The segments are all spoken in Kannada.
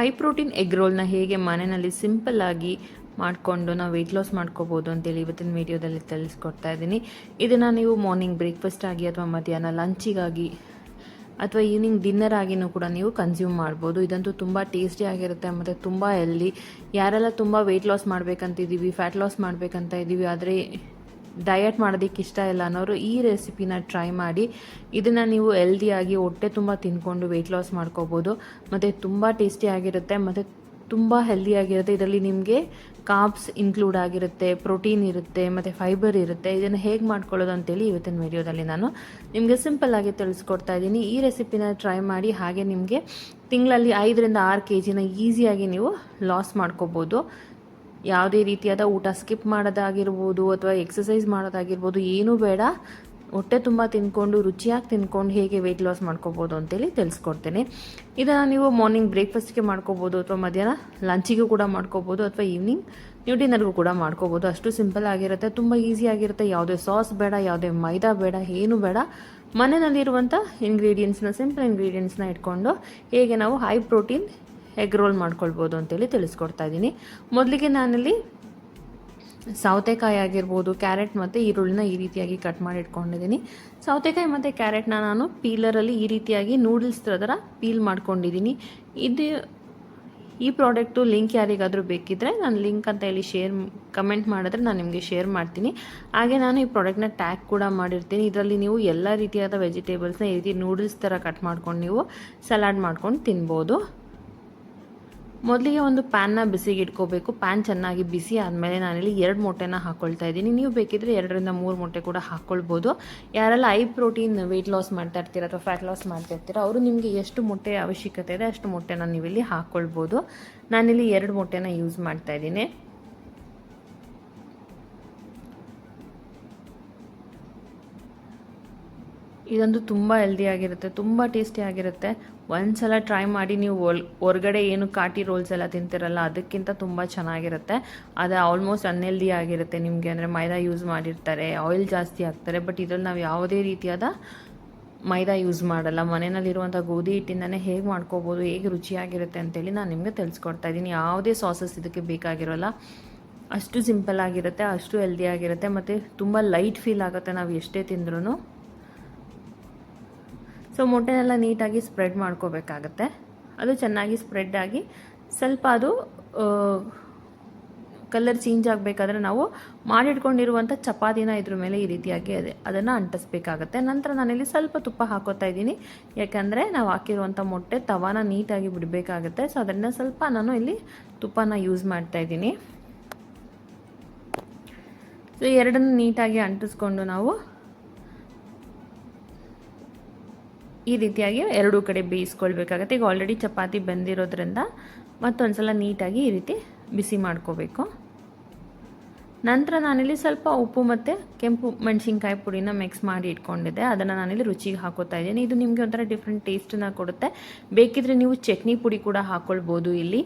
ಹೈ ಪ್ರೋಟೀನ್ ಎಗ್ ರೋಲ್ನ ಹೇಗೆ ಮನೆಯಲ್ಲಿ ಸಿಂಪಲ್ಲಾಗಿ ಮಾಡಿಕೊಂಡು ನಾವು ವೆಯ್ಟ್ ಲಾಸ್ ಮಾಡ್ಕೋಬೋದು ಅಂತೇಳಿ ಇವತ್ತಿನ ವೀಡಿಯೋದಲ್ಲಿ ತಿಳಿಸ್ಕೊಡ್ತಾ ಇದ್ದೀನಿ. ಇದನ್ನು ನೀವು ಮಾರ್ನಿಂಗ್ ಬ್ರೇಕ್ಫಾಸ್ಟ್ ಆಗಿ ಅಥವಾ ಮಧ್ಯಾಹ್ನ ಲಂಚಿಗಾಗಿ ಅಥವಾ ಈವ್ನಿಂಗ್ ಡಿನ್ನರ್ ಆಗಿನೂ ಕೂಡ ನೀವು ಕನ್ಸ್ಯೂಮ್ ಮಾಡ್ಬೋದು. ಇದಂತೂ ತುಂಬ ಟೇಸ್ಟಿ ಆಗಿರುತ್ತೆ ಮತ್ತು ತುಂಬ ಹೆಲ್ದಿ. ಯಾರೆಲ್ಲ ತುಂಬ ವೆಯ್ಟ್ ಲಾಸ್ ಮಾಡಬೇಕಂತಿದ್ದೀವಿ, ಫ್ಯಾಟ್ ಲಾಸ್ ಮಾಡಬೇಕಂತ ಇದ್ದೀವಿ, ಆದರೆ ಡಯಟ್ ಮಾಡೋದಕ್ಕೆ ಇಷ್ಟ ಇಲ್ಲ ಅನ್ನೋರು ಈ ರೆಸಿಪಿನ ಟ್ರೈ ಮಾಡಿ. ಇದನ್ನು ನೀವು ಹೆಲ್ದಿಯಾಗಿ ಹೊಟ್ಟೆ ತುಂಬ ತಿಂದ್ಕೊಂಡು ವೆಯ್ಟ್ ಲಾಸ್ ಮಾಡ್ಕೋಬೋದು ಮತ್ತು ತುಂಬ ಟೇಸ್ಟಿ ಆಗಿರುತ್ತೆ ಮತ್ತು ತುಂಬ ಹೆಲ್ದಿಯಾಗಿರುತ್ತೆ. ಇದರಲ್ಲಿ ನಿಮಗೆ ಕಾರ್ಬ್ಸ್ ಇನ್ಕ್ಲೂಡ್ ಆಗಿರುತ್ತೆ, ಪ್ರೋಟೀನ್ ಇರುತ್ತೆ ಮತ್ತು ಫೈಬರ್ ಇರುತ್ತೆ. ಇದನ್ನು ಹೇಗೆ ಮಾಡ್ಕೊಳ್ಳೋದು ಅಂತೇಳಿ ಇವತ್ತಿನ ವಿಡಿಯೋದಲ್ಲಿ ನಾನು ನಿಮಗೆ ಸಿಂಪಲ್ಲಾಗಿ ತಿಳಿಸ್ಕೊಡ್ತಾ ಇದ್ದೀನಿ. ಈ ರೆಸಿಪಿನ ಟ್ರೈ ಮಾಡಿ. ಹಾಗೆ ನಿಮಗೆ ತಿಂಗಳಲ್ಲಿ 5ರಿಂದ 6 kg ಈಸಿಯಾಗಿ ನೀವು ಲಾಸ್ ಮಾಡ್ಕೋಬೋದು. ಯಾವುದೇ ರೀತಿಯಾದ ಊಟ ಸ್ಕಿಪ್ ಮಾಡೋದಾಗಿರ್ಬೋದು ಅಥವಾ ಎಕ್ಸಸೈಸ್ ಮಾಡೋದಾಗಿರ್ಬೋದು, ಏನೂ ಬೇಡ. ಹೊಟ್ಟೆ ತುಂಬ ತಿಂದ್ಕೊಂಡು ರುಚಿಯಾಗಿ ತಿಂದ್ಕೊಂಡು ಹೇಗೆ ವೆಯ್ಟ್ ಲಾಸ್ ಮಾಡ್ಕೋಬೋದು ಅಂತೇಳಿ ತಿಳಿಸ್ಕೊಡ್ತೇನೆ. ಇದನ್ನು ನೀವು ಮಾರ್ನಿಂಗ್ ಬ್ರೇಕ್ಫಾಸ್ಟ್ಗೆ ಮಾಡ್ಕೋಬೋದು ಅಥವಾ ಮಧ್ಯಾಹ್ನ ಲಂಚಿಗೂ ಕೂಡ ಮಾಡ್ಕೋಬೋದು ಅಥವಾ ಈವ್ನಿಂಗ್ ನೀವು ಡಿನ್ನರ್ಗೂ ಕೂಡ ಮಾಡ್ಕೋಬೋದು. ಅಷ್ಟು ಸಿಂಪಲ್ ಆಗಿರುತ್ತೆ, ತುಂಬ ಈಸಿ ಆಗಿರುತ್ತೆ. ಯಾವುದೇ ಸಾಸ್ ಬೇಡ, ಯಾವುದೇ ಮೈದಾ ಬೇಡ, ಏನೂ ಬೇಡ. ಮನೆಯಲ್ಲಿರುವಂಥ ಸಿಂಪಲ್ ಇಂಗ್ರೀಡಿಯೆಂಟ್ಸ್ನ ಇಟ್ಕೊಂಡು ಹೇಗೆ ನಾವು ಹೈ ಪ್ರೋಟೀನ್ ಎಗ್ ರೋಲ್ ಮಾಡ್ಕೊಳ್ಬೋದು ಅಂತೇಳಿ ತಿಳಿಸ್ಕೊಡ್ತಾ ಇದ್ದೀನಿ. ಮೊದಲಿಗೆ ನಾನಲ್ಲಿ ಸೌತೆಕಾಯಿ ಆಗಿರ್ಬೋದು, ಕ್ಯಾರೆಟ್ ಮತ್ತು ಈರುಳ್ಳಿನ ಈ ರೀತಿಯಾಗಿ ಕಟ್ ಮಾಡಿ ಇಟ್ಕೊಂಡಿದ್ದೀನಿ. ಸೌತೆಕಾಯಿ ಮತ್ತು ಕ್ಯಾರೆಟ್ನ ನಾನು ಪೀಲರಲ್ಲಿ ಈ ರೀತಿಯಾಗಿ ನೂಡಲ್ಸ್ ಥರ ಪೀಲ್ ಮಾಡ್ಕೊಂಡಿದ್ದೀನಿ. ಈ ಪ್ರಾಡಕ್ಟು ಲಿಂಕ್ ಯಾರಿಗಾದರೂ ಬೇಕಿದ್ದರೆ ನಾನು ಲಿಂಕ್ ಅಂತ ಹೇಳಿ ಕಮೆಂಟ್ ಮಾಡಿದ್ರೆ ನಾನು ನಿಮಗೆ ಶೇರ್ ಮಾಡ್ತೀನಿ. ಹಾಗೆ ನಾನು ಈ ಪ್ರಾಡಕ್ಟ್ನ ಟ್ಯಾಗ್ ಕೂಡ ಮಾಡಿರ್ತೀನಿ. ಇದರಲ್ಲಿ ನೀವು ಎಲ್ಲ ರೀತಿಯಾದ ವೆಜಿಟೇಬಲ್ಸ್ನ ಈ ರೀತಿ ನೂಡಲ್ಸ್ ಥರ ಕಟ್ ಮಾಡ್ಕೊಂಡು ನೀವು ಸಲಾಡ್ ಮಾಡ್ಕೊಂಡು ತಿನ್ಬೋದು. ಮೊದಲಿಗೆ ಒಂದು ಪ್ಯಾನ್ನ ಬಿಸಿಗೆ ಇಟ್ಕೋಬೇಕು. ಪ್ಯಾನ್ ಚೆನ್ನಾಗಿ ಬಿಸಿ ಆದಮೇಲೆ ನಾನಿಲ್ಲಿ 2 ಮೊಟ್ಟೆನ ಹಾಕ್ಕೊಳ್ತಾ ಇದ್ದೀನಿ. ನೀವು ಬೇಕಿದ್ದರೆ 2ರಿಂದ 3 ಮೊಟ್ಟೆ ಕೂಡ ಹಾಕ್ಕೊಳ್ಬೋದು. ಯಾರೆಲ್ಲ ಹೈ ಪ್ರೋಟೀನ್ ವೆಯ್ಟ್ ಲಾಸ್ ಮಾಡ್ತಾ ಇರ್ತೀರ ಅಥವಾ ಫ್ಯಾಟ್ ಲಾಸ್ ಮಾಡ್ತಾ ಇರ್ತೀರ ಅವರು ನಿಮಗೆ ಎಷ್ಟು ಮೊಟ್ಟೆ ಅವಶ್ಯಕತೆ ಇದೆ ಅಷ್ಟು ಮೊಟ್ಟೆನ ನೀವಿಲ್ಲಿ ಹಾಕ್ಕೊಳ್ಬೋದು. ನಾನಿಲ್ಲಿ 2 ಮೊಟ್ಟೆನ ಯೂಸ್ ಮಾಡ್ತಾ ಇದ್ದೀನಿ. ಇದಂತೂ ತುಂಬ ಹೆಲ್ದಿಯಾಗಿರುತ್ತೆ, ತುಂಬ ಟೇಸ್ಟಿಯಾಗಿರುತ್ತೆ. ಒಂದ್ಸಲ ಟ್ರೈ ಮಾಡಿ. ನೀವು ಹೊರಗಡೆ ಏನು ಕಾಟಿ ರೋಲ್ಸ್ ಎಲ್ಲ ತಿಂತಿರಲ್ಲ ಅದಕ್ಕಿಂತ ತುಂಬ ಚೆನ್ನಾಗಿರುತ್ತೆ. ಅದು ಆಲ್ಮೋಸ್ಟ್ ಅನ್ಹೆಲ್ದಿ ಆಗಿರುತ್ತೆ ನಿಮಗೆ, ಅಂದರೆ ಮೈದಾ ಯೂಸ್ ಮಾಡಿರ್ತಾರೆ, ಆಯಿಲ್ ಜಾಸ್ತಿ ಹಾಕ್ತಾರೆ. ಬಟ್ ಇದರಲ್ಲಿ ನಾವು ಯಾವುದೇ ರೀತಿಯಾದ ಮೈದಾ ಯೂಸ್ ಮಾಡಲ್ಲ. ಮನೆಯಲ್ಲಿರುವಂಥ ಗೋಧಿ ಹಿಟ್ಟಿಂದನೇ ಹೇಗೆ ಮಾಡ್ಕೋಬೋದು, ಹೇಗೆ ರುಚಿಯಾಗಿರುತ್ತೆ ಅಂತೇಳಿ ನಾನು ನಿಮಗೆ ತಿಳಿಸ್ಕೊಡ್ತಾ ಇದ್ದೀನಿ. ಯಾವುದೇ ಸಾಸಸ್ ಇದಕ್ಕೆ ಬೇಕಾಗಿರೋಲ್ಲ. ಅಷ್ಟು ಸಿಂಪಲ್ ಆಗಿರುತ್ತೆ, ಅಷ್ಟು ಹೆಲ್ದಿಯಾಗಿರುತ್ತೆ ಮತ್ತು ತುಂಬ ಲೈಟ್ ಫೀಲ್ ಆಗುತ್ತೆ ನಾವು ಎಷ್ಟೇ ತಿಂದ್ರೂ. ಸೊ ಮೊಟ್ಟೆನೆಲ್ಲ ನೀಟಾಗಿ ಸ್ಪ್ರೆಡ್ ಮಾಡ್ಕೋಬೇಕಾಗತ್ತೆ. ಅದು ಚೆನ್ನಾಗಿ ಸ್ಪ್ರೆಡ್ ಆಗಿ ಸ್ವಲ್ಪ ಅದು ಕಲರ್ ಚೇಂಜ್ ಆಗಬೇಕಾದ್ರೆ ನಾವು ಮಾಡಿಟ್ಕೊಂಡಿರುವಂಥ ಚಪಾತಿನ ಇದ್ರ ಮೇಲೆ ಈ ರೀತಿಯಾಗಿ ಅದನ್ನು ಅಂಟಿಸ್ಬೇಕಾಗತ್ತೆ. ನಂತರ ನಾನಿಲ್ಲಿ ಸ್ವಲ್ಪ ತುಪ್ಪ ಹಾಕೋತಾ ಇದ್ದೀನಿ, ಯಾಕಂದರೆ ನಾವು ಹಾಕಿರುವಂಥ ಮೊಟ್ಟೆ ತವಾನ ನೀಟಾಗಿ ಬಿಡಬೇಕಾಗತ್ತೆ. ಸೊ ಅದರಿಂದ ಸ್ವಲ್ಪ ನಾನು ಇಲ್ಲಿ ತುಪ್ಪನ ಯೂಸ್ ಮಾಡ್ತಾ ಇದ್ದೀನಿ. ಸೊ ಎರಡನ್ನು ನೀಟಾಗಿ ಅಂಟಿಸ್ಕೊಂಡು ನಾವು ಈ ರೀತಿಯಾಗಿ ಎರಡೂ ಕಡೆ ಬೇಯಿಸ್ಕೊಳ್ಬೇಕಾಗತ್ತೆ. ಈಗ ಆಲ್ರೆಡಿ ಚಪಾತಿ ಬೆಂದಿರೋದ್ರಿಂದ ಮತ್ತೊಂದು ಸಲ ನೀಟಾಗಿ ಈ ರೀತಿ ಬಿಸಿ ಮಾಡ್ಕೋಬೇಕು. ನಂತರ ನಾನಿಲ್ಲಿ ಸ್ವಲ್ಪ ಉಪ್ಪು ಮತ್ತು ಕೆಂಪು ಮೆಣಸಿನ್ಕಾಯಿ ಪುಡಿನ ಮಿಕ್ಸ್ ಮಾಡಿ ಇಟ್ಕೊಂಡಿದ್ದೆ, ಅದನ್ನು ನಾನಿಲ್ಲಿ ರುಚಿಗೆ ಹಾಕೋತಾ ಇದ್ದೀನಿ. ಇದು ನಿಮಗೆ ಒಂಥರ ಡಿಫ್ರೆಂಟ್ ಟೇಸ್ಟನ್ನ ಕೊಡುತ್ತೆ. ಬೇಕಿದ್ರೆ ನೀವು ಚಟ್ನಿ ಪುಡಿ ಕೂಡ ಹಾಕ್ಕೊಳ್ಬೋದು. ಇಲ್ಲಿ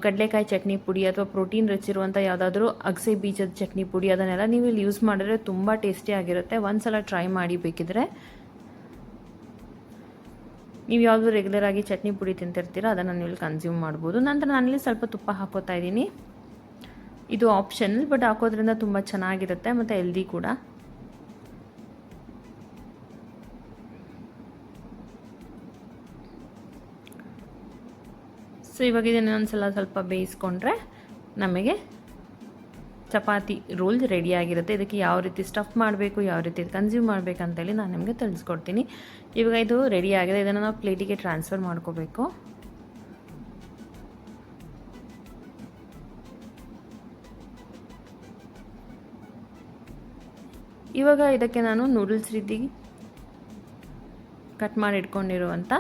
ಕಡಲೆಕಾಯಿ ಚಟ್ನಿ ಪುಡಿ ಅಥವಾ ಪ್ರೋಟೀನ್ ರಿಚಿರುವಂಥ ಯಾವುದಾದ್ರೂ ಅಗಸೆ ಬೀಜದ ಚಟ್ನಿ ಪುಡಿ ಅದನ್ನೆಲ್ಲ ನೀವು ಇಲ್ಲಿ ಯೂಸ್ ಮಾಡಿದ್ರೆ ತುಂಬ ಟೇಸ್ಟಿಯಾಗಿರುತ್ತೆ. ಒಂದ್ಸಲ ಟ್ರೈ ಮಾಡಿ ಬೇಕಿದ್ರೆ. ನೀವು ಯಾವುದು ರೆಗ್ಯುಲರ್ ಆಗಿ ಚಟ್ನಿ ಪುಡಿ ತಿಂತಿರ್ತೀರ ಅದನ್ನು ನೀವು ಕನ್ಸ್ಯೂಮ್ ಮಾಡ್ಬೋದು. ನಂತರ ನಾನಿಲ್ಲಿ ಸ್ವಲ್ಪ ತುಪ್ಪ ಹಾಕೋತಾ ಇದ್ದೀನಿ. ಇದು ಆಪ್ಷನಲ್, ಬಟ್ ಹಾಕೋದ್ರಿಂದ ತುಂಬ ಚೆನ್ನಾಗಿರುತ್ತೆ ಮತ್ತು ಹೆಲ್ದಿ ಕೂಡ. ಸೊ ಇವಾಗ ಇದನ್ನು ಒಂದ್ಸಲ ಸ್ವಲ್ಪ ಬೇಯಿಸ್ಕೊಂಡ್ರೆ ನಮಗೆ ಚಪಾತಿ ರೋಲ್ ರೆಡಿಯಾಗಿರುತ್ತೆ. ಇದಕ್ಕೆ ಯಾವ ರೀತಿ ಸ್ಟಫ್ ಮಾಡಬೇಕು, ಯಾವ ರೀತಿ ಕನ್ಸ್ಯೂಮ್ ಮಾಡಬೇಕಂತೇಳಿ ನಾನು ನಿಮಗೆ ತಿಳಿಸ್ಕೊಡ್ತೀನಿ. ಇವಾಗ ಇದು ರೆಡಿಯಾಗಿದೆ. ಇದನ್ನು ನಾವು ಪ್ಲೇಟಿಗೆ ಟ್ರಾನ್ಸ್ಫರ್ ಮಾಡ್ಕೋಬೇಕು. ಇವಾಗ ಇದಕ್ಕೆ ನಾನು ನೂಡಲ್ಸ್ ರೀತಿ ಕಟ್ ಮಾಡಿ ಇಟ್ಕೊಂಡಿರುವಂಥ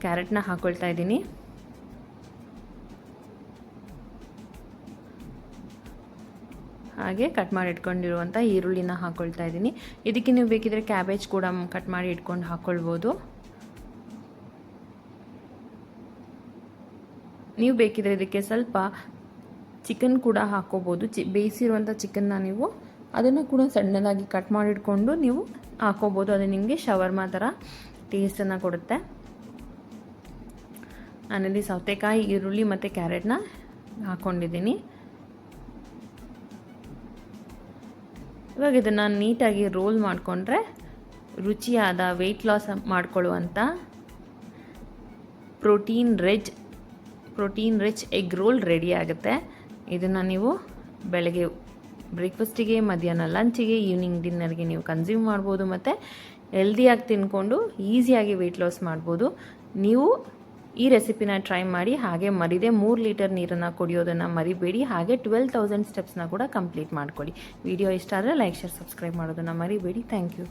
ಕ್ಯಾರೆಟ್ನ ಹಾಕ್ಕೊಳ್ತಾ ಇದ್ದೀನಿ. ಹಾಗೆ ಕಟ್ ಮಾಡಿ ಇಟ್ಕೊಂಡಿರುವಂಥ ಈರುಳ್ಳಿನ ಹಾಕ್ಕೊಳ್ತಾ ಇದ್ದೀನಿ. ಇದಕ್ಕೆ ನೀವು ಬೇಕಿದ್ರೆ ಕ್ಯಾಬೇಜ್ ಕೂಡ ಕಟ್ ಮಾಡಿ ಇಟ್ಕೊಂಡು ಹಾಕ್ಕೊಳ್ಬೋದು. ನೀವು ಬೇಕಿದ್ರೆ ಇದಕ್ಕೆ ಸ್ವಲ್ಪ ಚಿಕನ್ ಕೂಡ ಹಾಕ್ಕೋಬೋದು. ಬೇಯಿಸಿರುವಂಥ ಚಿಕನ್ನ ನೀವು ಅದನ್ನು ಕೂಡ ಸಣ್ಣದಾಗಿ ಕಟ್ ಮಾಡಿಟ್ಕೊಂಡು ನೀವು ಹಾಕ್ಕೋಬೋದು. ಅದು ನಿಮಗೆ ಶವರ್ಮಾ ಥರ ಟೇಸ್ಟನ್ನು ಕೊಡುತ್ತೆ. ನಾನಿಲ್ಲಿ ಸೌತೆಕಾಯಿ, ಈರುಳ್ಳಿ ಮತ್ತು ಕ್ಯಾರೆಟ್ನ ಹಾಕ್ಕೊಂಡಿದ್ದೀನಿ. ಇವಾಗ ಇದನ್ನು ನೀಟಾಗಿ ರೋಲ್ ಮಾಡಿಕೊಂಡ್ರೆ ರುಚಿಯಾದ ವೆಯ್ಟ್ ಲಾಸ್ ಮಾಡಿಕೊಳ್ಳುವಂಥ protein rich egg roll ready ಆಗುತ್ತೆ. ಇದನ್ನು ನೀವು ಬೆಳಗ್ಗೆ ಬ್ರೇಕ್ಫಾಸ್ಟಿಗೆ, ಮಧ್ಯಾಹ್ನ ಲಂಚಿಗೆ, ಈವ್ನಿಂಗ್ ಡಿನ್ನರ್ಗೆ ನೀವು ಕನ್ಸ್ಯೂಮ್ ಮಾಡ್ಬೋದು ಮತ್ತು ಹೆಲ್ದಿಯಾಗಿ ತಿನ್ಕೊಂಡು ಈಸಿಯಾಗಿ ವೆಯ್ಟ್ ಲಾಸ್ ಮಾಡ್ಬೋದು. ನೀವು ಈ ರೆಸಿಪಿನ ಟ್ರೈ ಮಾಡಿ, ಹಾಗೆ ಮರಿದೆ 3 ಲೀಟರ್ ನೀರನ್ನು ಕುಡಿಯೋದನ್ನು ಮರಿಬೇಡಿ. ಹಾಗೆ 12,000 ಸ್ಟೆಪ್ಸ್ನ ಕೂಡ ಕಂಪ್ಲೀಟ್ ಮಾಡ್ಕೊಳ್ಳಿ. ವಿಡಿಯೋ ಇಷ್ಟ ಆದರೆ ಲೈಕ್, ಶೇರ್, ಸಬ್ಸ್ಕ್ರೈಬ್ ಮಾಡೋದನ್ನು ಮರಿಬೇಡಿ. Thank you.